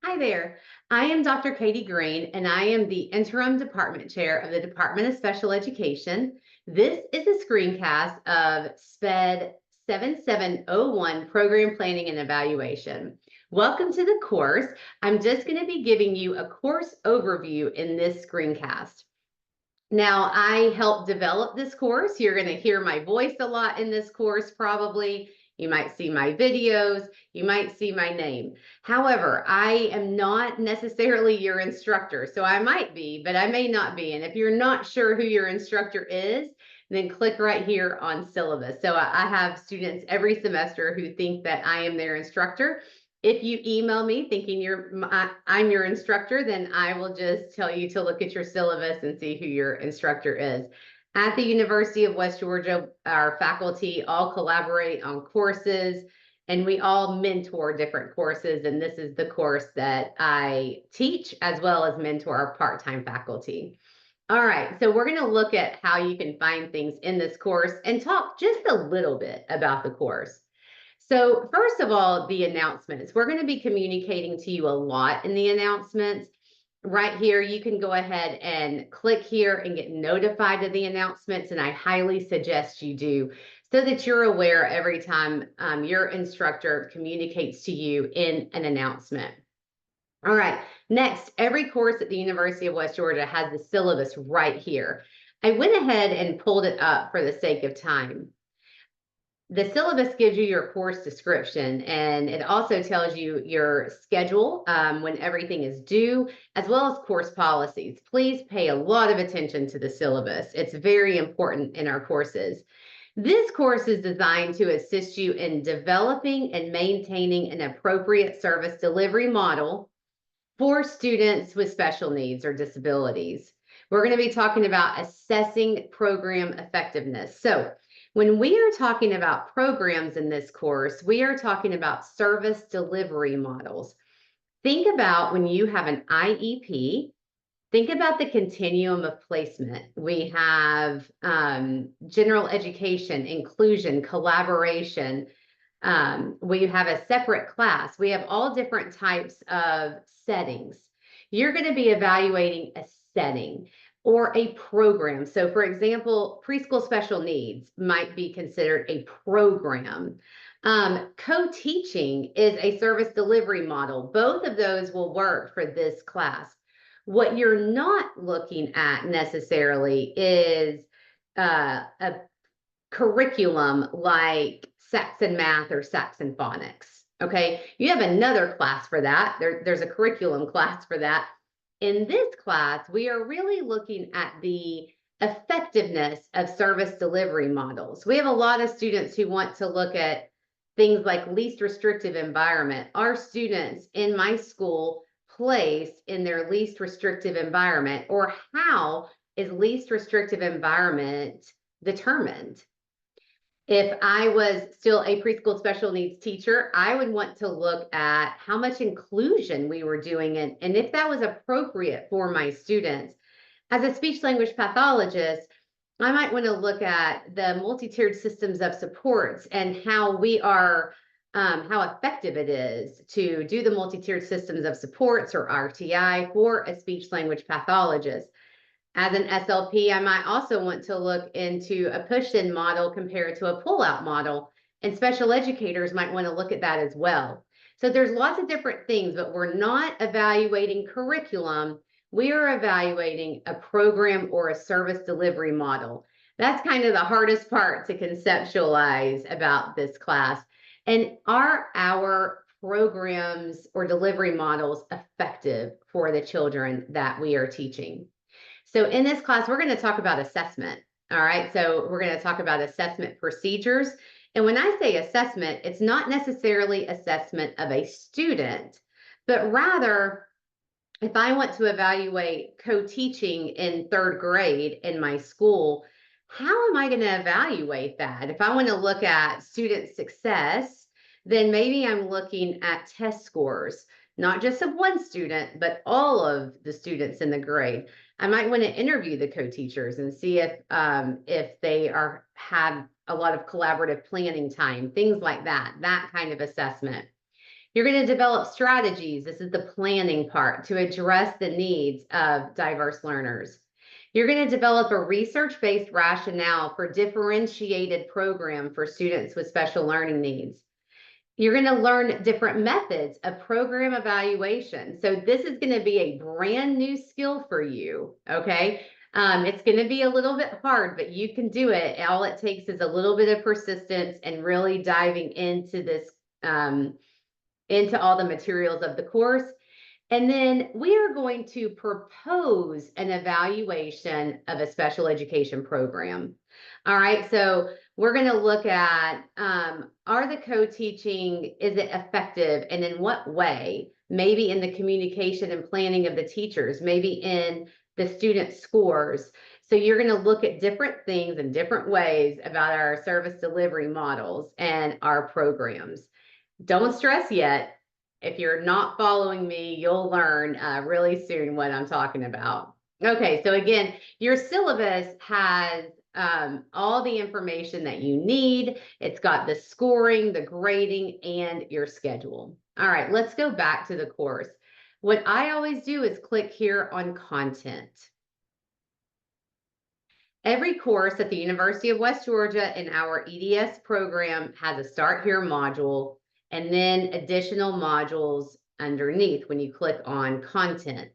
Hi there. I am Dr. Katie Green, and I am the interim department chair of the Department of Special Education. This is a screencast of SPED 7701 Program Planning and Evaluation. Welcome to the course. I'm just going to be giving you a course overview in this screencast. Now, I helped develop this course. You're going to hear my voice a lot in this course, probably. You might see my videos. You might see my name. However, I am not necessarily your instructor. So I might be, but I may not be. And if you're not sure who your instructor is, then click right here on syllabus. So I have students every semester who think that I am their instructor. If you email me thinking I'm your instructor, then I will just tell you to look at your syllabus and see who your instructor is. At the University of West Georgia, our faculty all collaborate on courses, and we all mentor different courses. And this is the course that I teach, as well as mentor our part-time faculty. All right, so we're going to look at how you can find things in this course and talk just a little bit about the course. So first of all, the announcements. We're going to be communicating to you a lot in the announcements. Right here, you can go ahead and click here and get notified of the announcements, and I highly suggest you do so that you're aware every time your instructor communicates to you in an announcement. All right, next, every course at the University of West Georgia has the syllabus right here. I went ahead and pulled it up for the sake of time. The syllabus gives you your course description, and it also tells you your schedule when everything is due, as well as course policies. Please pay a lot of attention to the syllabus. It's very important in our courses. This course is designed to assist you in developing and maintaining an appropriate service delivery model for students with special needs or disabilities. We're going to be talking about assessing program effectiveness. So when we are talking about programs in this course, we are talking about service delivery models. Think about when you have an IEP, think about the continuum of placement. We have general education, inclusion, collaboration. We have a separate class. We have all different types of settings. You're going to be evaluating a setting or a program. So for example, preschool special needs might be considered a program. Co-teaching is a service delivery model. Both of those will work for this class. What you're not looking at necessarily is a curriculum like Saxon Math or Saxon Phonics. Okay, you have another class for that. There's a curriculum class for that. In this class, we are really looking at the effectiveness of service delivery models. We have a lot of students who want to look at things like least restrictive environment. Are students in my school placed in their least restrictive environment, or how is least restrictive environment determined? If I was still a preschool special needs teacher, I would want to look at how much inclusion we were doing and if that was appropriate for my students. As a speech language pathologist, I might want to look at the multi-tiered systems of supports and how we are, how effective it is to do the multi-tiered systems of supports or RTI for a speech language pathologist. As an SLP, I might also want to look into a push-in model compared to a pull-out model, and special educators might want to look at that as well. So there's lots of different things, but we're not evaluating curriculum. We are evaluating a program or a service delivery model. That's kind of the hardest part to conceptualize about this class. And are our programs or delivery models effective for the children that we are teaching? So in this class, we're going to talk about assessment. All right, so we're going to talk about assessment procedures. And when I say assessment, it's not necessarily assessment of a student, but rather, if I want to evaluate co-teaching in third grade in my school, how am I going to evaluate that? If I want to look at student success, then maybe I'm looking at test scores, not just of one student, but all of the students in the grade. I might want to interview the co-teachers and see if they have a lot of collaborative planning time, things like that kind of assessment. You're going to develop strategies. This is the planning part to address the needs of diverse learners. You're going to develop a research-based rationale for differentiated program for students with special learning needs. You're going to learn different methods of program evaluation. So this is going to be a brand new skill for you, okay? It's going to be a little bit hard, but you can do it. All it takes is a little bit of persistence and really diving into this, into all the materials of the course. And then we are going to propose an evaluation of a special education program. All right, so we're going to look at, are the co-teaching, is it effective, and in what way? Maybe in the communication and planning of the teachers, maybe in the student scores. So you're going to look at different things in different ways about our service delivery models and our programs. Don't stress yet. If you're not following me, you'll learn really soon what I'm talking about. Okay, so again, your syllabus has all the information that you need. It's got the scoring, the grading, and your schedule. All right, let's go back to the course. What I always do is click here on content. Every course at the University of West Georgia in our EDS program has a Start Here module and then additional modules underneath when you click on content.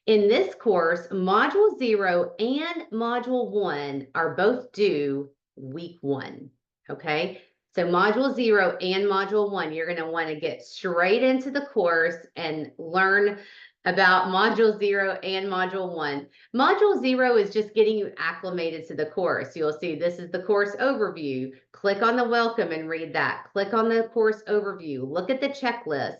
In this course, Module 0 and Module 1 are both due week 1, okay? So Module 0 and Module 1, you're going to want to get straight into the course and learn about Module 0 and Module 1. Module 0 is just getting you acclimated to the course. You'll see this is the course overview. Click on the welcome and read that. Click on the course overview. Look at the checklist.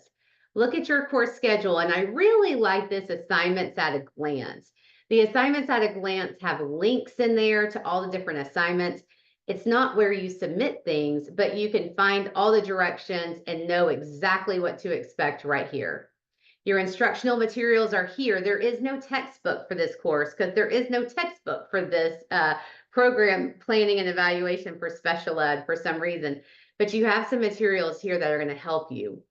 Look at your course schedule. And I really like this assignments at a glance. The assignments at a glance have links in there to all the different assignments. It's not where you submit things, but you can find all the directions and know exactly what to expect right here. Your instructional materials are here. There is no textbook for this course because there is no textbook for this program planning and evaluation for special ed for some reason. But you have some materials here that are going to help you.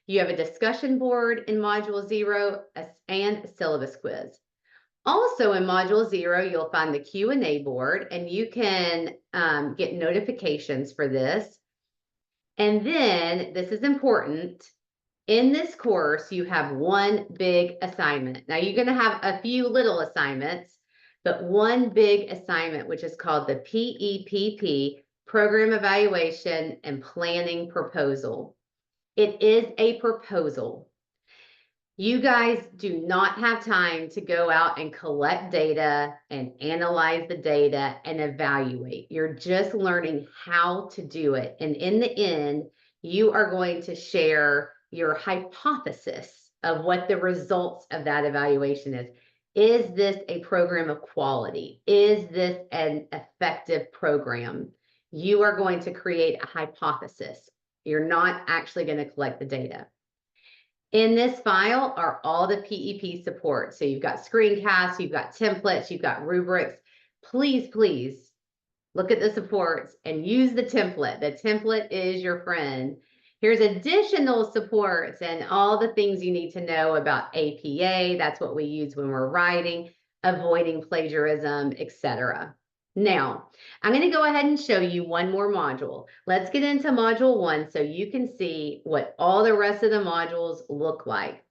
You have a discussion board in Module 0 and a syllabus quiz. Also in Module 0, you'll find the Q&A board, and you can get notifications for this. And then, this is important, in this course, you have one big assignment. Now, you're going to have a few little assignments, but one big assignment, which is called the PEPP, Program Evaluation and Planning Proposal. It is a proposal. You guys do not have time to go out and collect data and analyze the data and evaluate. You're just learning how to do it. And in the end, you are going to share your hypothesis of what the results of that evaluation is. Is this a program of quality? Is this an effective program? You are going to create a hypothesis. You're not actually going to collect the data. In this file are all the PEP support. So you've got screencasts, you've got templates, you've got rubrics. Please, please look at the supports and use the template. The template is your friend. Here's additional supports and all the things you need to know about APA. That's what we use when we're writing, avoiding plagiarism, etc. Now, I'm going to go ahead and show you one more module. Let's get into Module 1 so you can see what all the rest of the modules look like.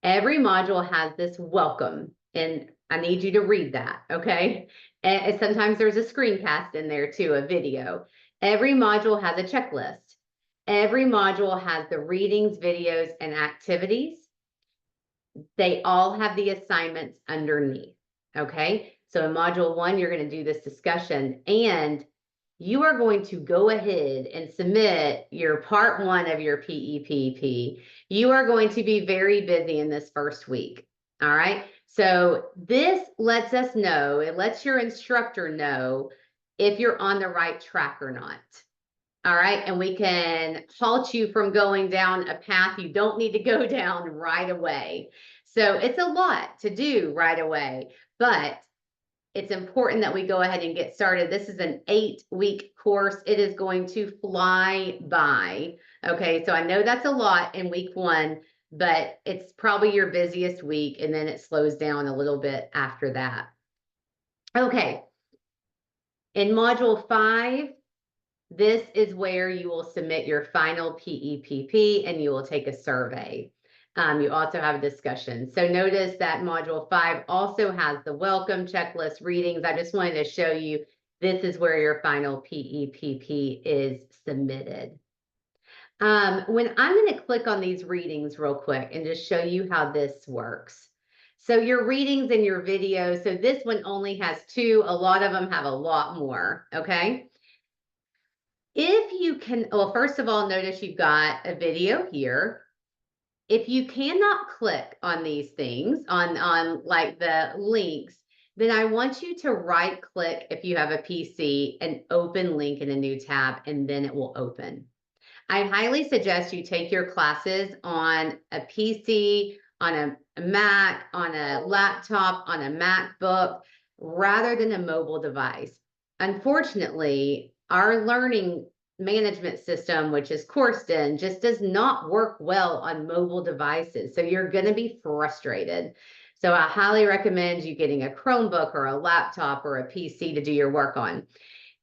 Every module has this welcome, and I need you to read that, okay? And sometimes there's a screencast in there too, a video. Every module has a checklist. Every module has the readings, videos, and activities. They all have the assignments underneath, okay? So in Module 1, you're going to do this discussion, and you are going to go ahead and submit your Part 1 of your PEPP. You are going to be very busy in this first week, all right? So this lets us know, it lets your instructor know if you're on the right track or not. All right, and we can halt you from going down a path you don't need to go down right away. So it's a lot to do right away, but it's important that we go ahead and get started. This is an 8-week course. It is going to fly by. Okay, so I know that's a lot in week 1, but it's probably your busiest week, and then it slows down a little bit after that. Okay, in module 5, this is where you will submit your final PEPP and you will take a survey. You also have a discussion. So notice that module 5 also has the welcome checklist readings. I just wanted to show you this is where your final PEPP is submitted. When I'm going to click on these readings real quick and just show you how this works. So your readings and your videos, so this one only has 2. A lot of them have a lot more, okay? If you can, well, first of all, notice you've got a video here. If you cannot click on these things, on like the links, then I want you to right click if you have a PC and open link in a new tab, and then it will open. I highly suggest you take your classes on a PC, on a Mac, on a laptop, on a MacBook, rather than a mobile device. Unfortunately, our learning management system, which is Courseden, just does not work well on mobile devices. So you're going to be frustrated. So I highly recommend you getting a Chromebook or a laptop or a PC to do your work on.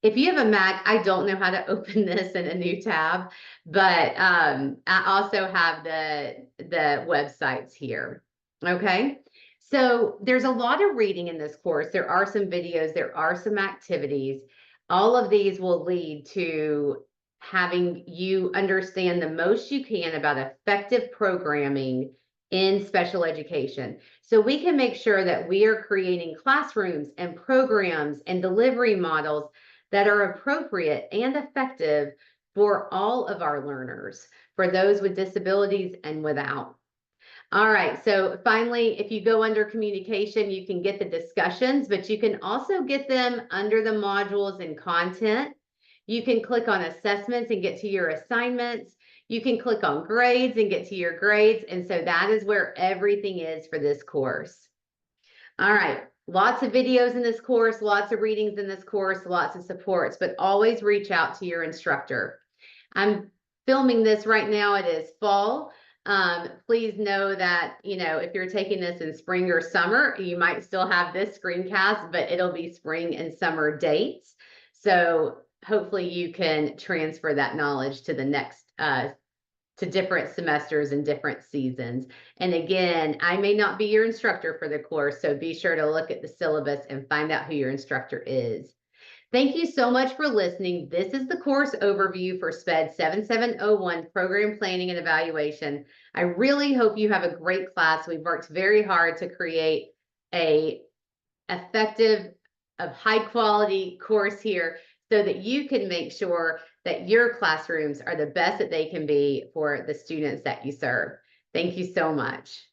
If you have a Mac, I don't know how to open this in a new tab, but I also have the websites here. Okay. So there's a lot of reading in this course. There are some videos, there are some activities. All of these will lead to having you understand the most you can about effective programming in special education. So we can make sure that we are creating classrooms and programs and delivery models that are appropriate and effective for all of our learners, for those with disabilities and without. All right, so finally, if you go under communication, you can get the discussions, but you can also get them under the modules and content. You can click on assessments and get to your assignments. You can click on grades and get to your grades. And so that is where everything is for this course. All right, lots of videos in this course, lots of readings in this course, lots of supports, but always reach out to your instructor. I'm filming this right now. It is fall. Please know that, if you're taking this in spring or summer, you might still have this screencast, but it'll be spring and summer dates. So hopefully you can transfer that knowledge to the next, to different semesters and different seasons. And again, I may not be your instructor for the course, so be sure to look at the syllabus and find out who your instructor is. Thank you so much for listening. This is the course overview for SPED 7701, Program Planning and Evaluation. I really hope you have a great class. We've worked very hard to create a effective, of high quality course here so that you can make sure that your classrooms are the best that they can be for the students that you serve. Thank you so much.